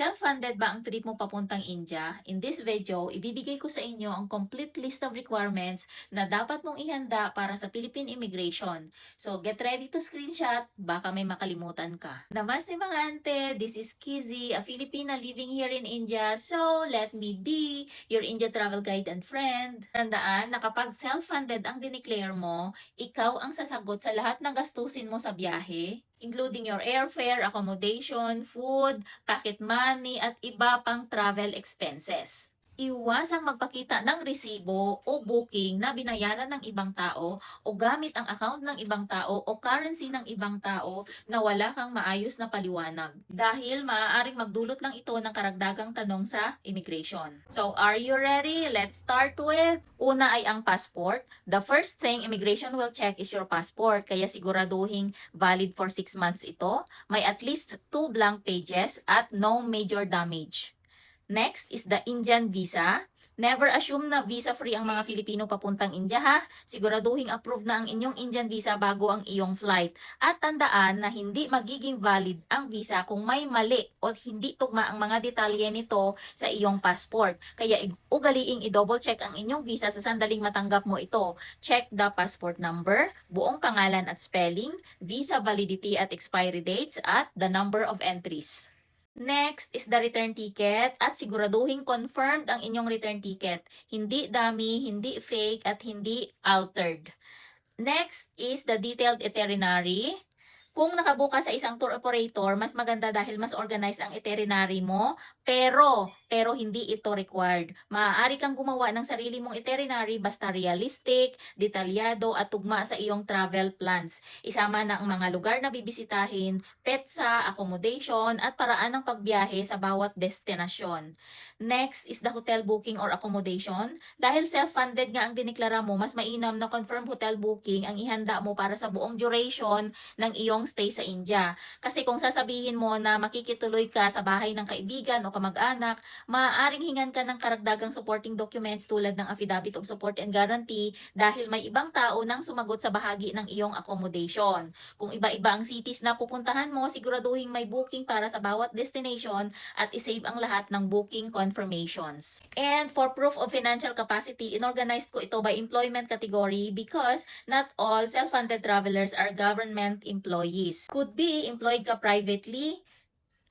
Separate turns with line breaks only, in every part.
Self-funded ba ang trip mo papuntang India? In this video, ibibigay ko sa inyo ang complete list of requirements na dapat mong ihanda para sa Philippine immigration. So, get ready to screenshot, baka may makalimutan ka. Namaste mga ante, this is Kizzy, a Filipina living here in India. So, let me be your India travel guide and friend. Tandaan na kapag self-funded ang dineclare mo, ikaw ang sasagot sa lahat ng gastusin mo sa biyahe, including your airfare, accommodation, food, pocket money, at iba pang travel expenses. Iwasang magpakita ng resibo o booking na binayaran ng ibang tao o gamit ang account ng ibang tao o currency ng ibang tao na wala kang maayos na paliwanag. Dahil maaaring magdulot lang ito ng karagdagang tanong sa immigration. So, are you ready? Let's start with una ay ang passport. The first thing immigration will check is your passport. Kaya siguraduhin valid for 6 months ito. May at least 2 blank pages at no major damage. Next is the Indian visa. Never assume na visa-free ang mga Filipino papuntang India ha. Siguraduhin approved na ang inyong Indian visa bago ang iyong flight. At tandaan na hindi magiging valid ang visa kung may mali o hindi tugma ang mga detalye nito sa iyong passport. Kaya ugaliing i-double check ang inyong visa sa sandaling matanggap mo ito. Check the passport number, buong pangalan at spelling, visa validity at expiry dates, at the number of entries. Next is the return ticket at siguraduhin confirmed ang inyong return ticket. Hindi dummy, hindi fake at hindi altered. Next is the detailed itinerary. Kung nakabuka sa isang tour operator, mas maganda dahil mas organized ang itinerary mo, pero hindi ito required. Maaari kang gumawa ng sarili mong itinerary basta realistic, detalyado at tugma sa iyong travel plans. Isama na ang mga lugar na bibisitahin, petsa, accommodation at paraan ng pagbiyahe sa bawat destinasyon. Next is the hotel booking or accommodation. Dahil self-funded nga ang diniklara mo, mas mainam na confirmed hotel booking ang ihanda mo para sa buong duration ng iyong stay sa India. Kasi kung sasabihin mo na makikituloy ka sa bahay ng kaibigan o kamag-anak, maaaring hingan ka ng karagdagang supporting documents tulad ng affidavit of support and guarantee dahil may ibang tao nang sumagot sa bahagi ng iyong accommodation. Kung iba-iba ang cities na pupuntahan mo, siguraduhin may booking para sa bawat destination at isave ang lahat ng booking confirmations. And for proof of financial capacity, inorganized ko ito by employment category because not all self-funded travelers are government employees. Could be employed ka privately,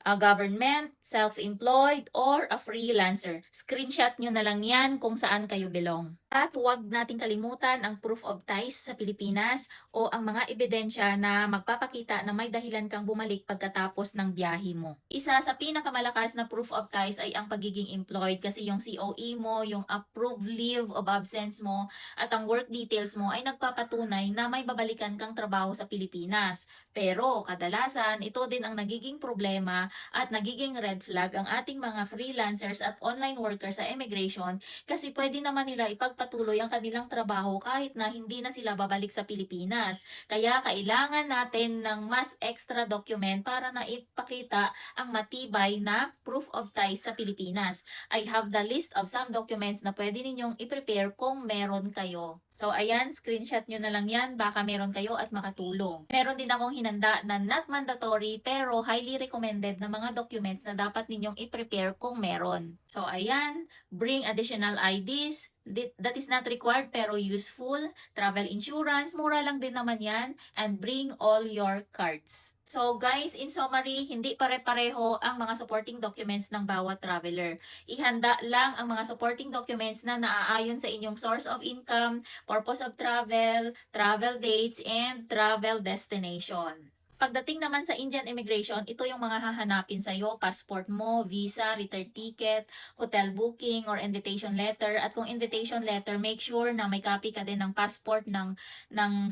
a government, self-employed, or a freelancer. Screenshot nyo na lang yan kung saan kayo belong. At huwag nating kalimutan ang proof of ties sa Pilipinas o ang mga ebidensya na magpapakita na may dahilan kang bumalik pagkatapos ng biyahe mo. Isa sa pinakamalakas na proof of ties ay ang pagiging employed kasi yung COE mo, yung approved leave of absence mo, at ang work details mo ay nagpapatunay na may babalikan kang trabaho sa Pilipinas. Pero kadalasan, ito din ang nagiging problema at nagiging red flag ang ating mga freelancers at online workers sa immigration kasi pwede naman nila ipagpatuloy ang kanilang trabaho kahit na hindi na sila babalik sa Pilipinas. Kaya kailangan natin ng mas extra document para na ipakita ang matibay na proof of ties sa Pilipinas. I have the list of some documents na pwede ninyong i-prepare kung meron kayo. So, ayan, screenshot nyo na lang yan, baka meron kayo at makatulong. Meron din akong hinanda na not mandatory pero highly recommended na mga documents na dapat ninyong i-prepare kung meron. So, ayan, bring additional IDs, that is not required pero useful, travel insurance, mura lang din naman yan, and bring all your cards. So guys, in summary, hindi pare-pareho ang mga supporting documents ng bawat traveler. Ihanda lang ang mga supporting documents na naaayon sa inyong source of income, purpose of travel, travel dates, and travel destination. Pagdating naman sa Indian immigration, ito yung mga hahanapin sa'yo, passport mo, visa, return ticket, hotel booking, or invitation letter. At kung invitation letter, make sure na may copy ka din ng passport ng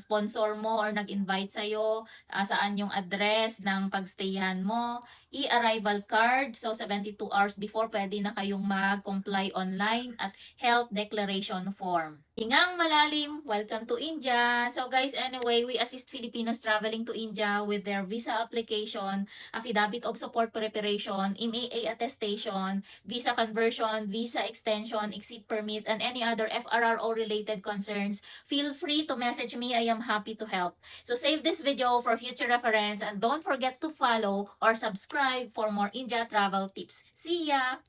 sponsor mo or nag-invite sa'yo, saan yung address ng pagstayan mo, e-arrival card, so 72 hours before pwede na kayong mag-comply online, at health declaration form. Hingang malalim, welcome to India. So guys, anyway, we assist Filipinos traveling to India with their visa application, affidavit of support preparation, MAA attestation, visa conversion, visa extension, exit permit, and any other FRRO related concerns. Feel free to message me. I am happy to help. So save this video for future reference and don't forget to follow or subscribe for more India travel tips. See ya!